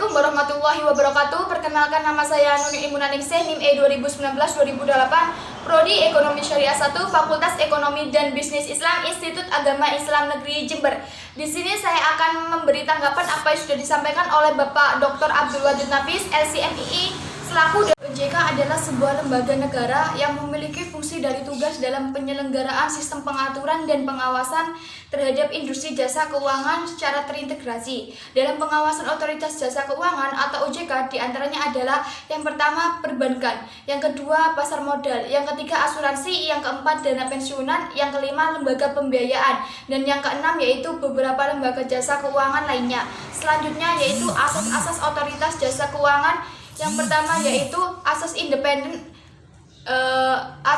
Assalamualaikum warahmatullahi wabarakatuh. Perkenalkan, nama saya Nuni Imunaningsih, NIM E 2019-2008, Prodi Ekonomi Syariah 1, Fakultas Ekonomi dan Bisnis Islam, Institut Agama Islam Negeri Jember. Di sini saya akan memberi tanggapan apa yang sudah disampaikan oleh Bapak Dr. Abdul Wajid Nafis, LCMII, selaku OJK adalah sebuah lembaga negara yang memiliki fungsi dari tugas dalam penyelenggaraan sistem pengaturan dan pengawasan terhadap industri jasa keuangan secara terintegrasi. Dalam pengawasan otoritas jasa keuangan atau OJK diantaranya adalah yang pertama perbankan, yang kedua pasar modal, yang ketiga asuransi, yang keempat dana pensiunan, yang kelima lembaga pembiayaan, dan yang keenam yaitu beberapa lembaga jasa keuangan lainnya. Selanjutnya yaitu asas-asas otoritas jasa keuangan. Yang pertama yaitu asas independen.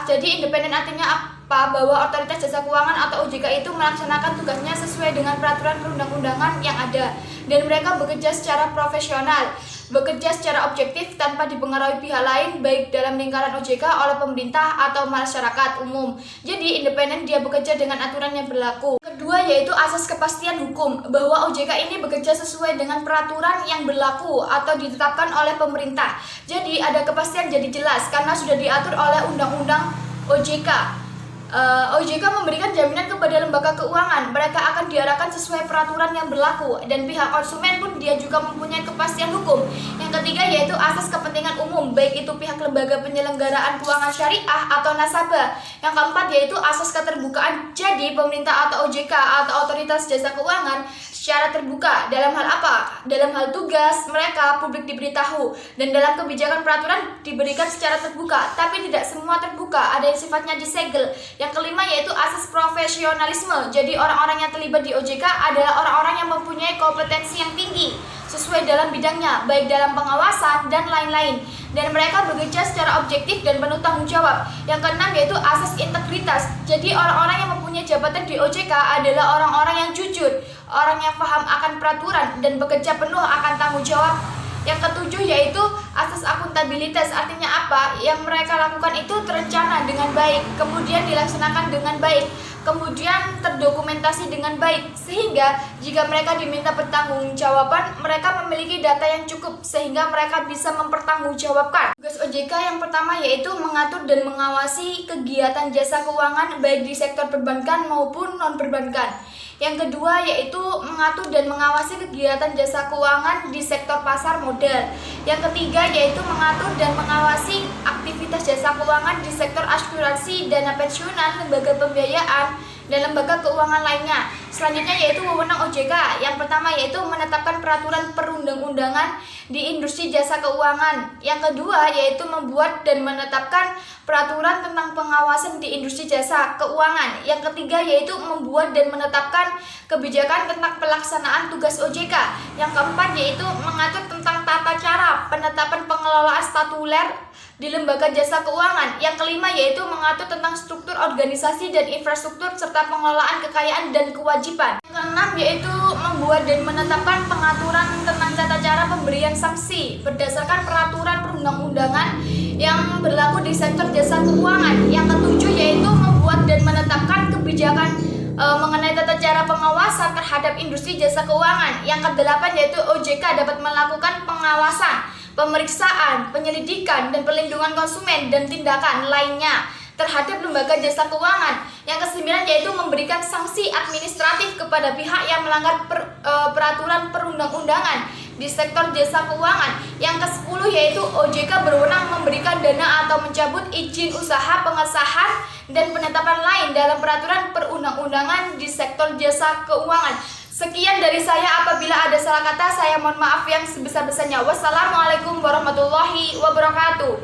Jadi independen artinya apa? Bahwa otoritas jasa keuangan atau OJK itu melaksanakan tugasnya sesuai dengan peraturan perundang-undangan yang ada, dan mereka bekerja secara profesional, bekerja secara objektif tanpa dipengaruhi pihak lain, baik dalam lingkaran OJK oleh pemerintah atau masyarakat umum. Jadi independen, dia bekerja dengan aturan yang berlaku. Kedua yaitu asas kepastian hukum, bahwa OJK ini bekerja sesuai dengan peraturan yang berlaku atau ditetapkan oleh pemerintah. Jadi ada kepastian, jadi jelas karena sudah diatur oleh undang-undang OJK. OJK memberikan jaminan kepada lembaga keuangan, mereka akan diarahkan sesuai peraturan yang berlaku, dan pihak konsumen pun dia juga mempunyai kepastian hukum. Yang ketiga yaitu asas kepentingan umum, baik itu pihak lembaga penyelenggaraan keuangan syariah atau nasabah. Yang keempat yaitu asas keterbukaan, jadi pemerintah atau OJK atau otoritas jasa keuangan secara terbuka dalam hal apa? Dalam hal tugas mereka publik diberitahu, dan dalam kebijakan peraturan diberikan secara terbuka, tapi tidak semua terbuka, ada yang sifatnya disegel. Yang kelima yaitu asas profesionalisme, jadi orang-orang yang terlibat di OJK adalah orang-orang yang mempunyai kompetensi yang tinggi sesuai dalam bidangnya, baik dalam pengawasan dan lain-lain, dan mereka bekerja secara objektif dan penuh tanggung jawab. Yang keenam yaitu asas integritas, jadi orang-orang yang mempunyai jabatan di OJK adalah orang-orang yang jujur, orang yang paham akan peraturan dan bekerja penuh akan tanggung jawab. Yang ketujuh yaitu asas akuntabilitas, artinya apa? Yang mereka lakukan itu terencana dengan baik, kemudian dilaksanakan dengan baik, kemudian terdokumentasi dengan baik, sehingga jika mereka diminta pertanggungjawaban, mereka memiliki data yang cukup sehingga mereka bisa mempertanggungjawabkan. Tugas OJK yang pertama yaitu mengatur dan mengawasi kegiatan jasa keuangan baik di sektor perbankan maupun non-perbankan. Yang kedua yaitu mengatur dan mengawasi kegiatan jasa keuangan di sektor pasar modal. Yang ketiga yaitu mengatur dan mengawasi aktivitas jasa keuangan di sektor asuransi, dana pensiunan, lembaga pembiayaan, dan lembaga keuangan lainnya. Selanjutnya yaitu wewenang OJK. Yang pertama yaitu menetapkan peraturan perundang-undangan di industri jasa keuangan. Yang kedua yaitu membuat dan menetapkan peraturan tentang pengawasan di industri jasa keuangan. Yang ketiga yaitu membuat dan menetapkan kebijakan tentang pelaksanaan tugas OJK. Yang keempat yaitu mengatur tentang tata cara penetapan pengelolaan statuler di lembaga jasa keuangan. Yang kelima yaitu mengatur tentang struktur organisasi dan infrastruktur serta pengelolaan kekayaan dan kewajiban. Yang keenam yaitu membuat dan menetapkan pengaturan tentang tata cara pemberian sanksi berdasarkan peraturan perundang-undangan yang berlaku di sektor jasa keuangan. Yang ketujuh yaitu membuat dan menetapkan kebijakan mengenai tata cara pengawasan terhadap industri jasa keuangan. Yang kedelapan yaitu OJK dapat melakukan pengawasan, pemeriksaan, penyelidikan, dan perlindungan konsumen dan tindakan lainnya terhadap lembaga jasa keuangan. Yang kesembilan yaitu memberikan sanksi administratif kepada pihak yang melanggar peraturan perundang-undangan di sektor jasa keuangan. Yang ke-10 yaitu OJK berwenang memberikan dana atau mencabut izin usaha, pengesahan, dan penetapan lain dalam peraturan perundang-undangan di sektor jasa keuangan. Sekian dari saya, apabila ada salah kata saya mohon maaf yang sebesar-besarnya. Wassalamualaikum warahmatullahi wabarakatuh.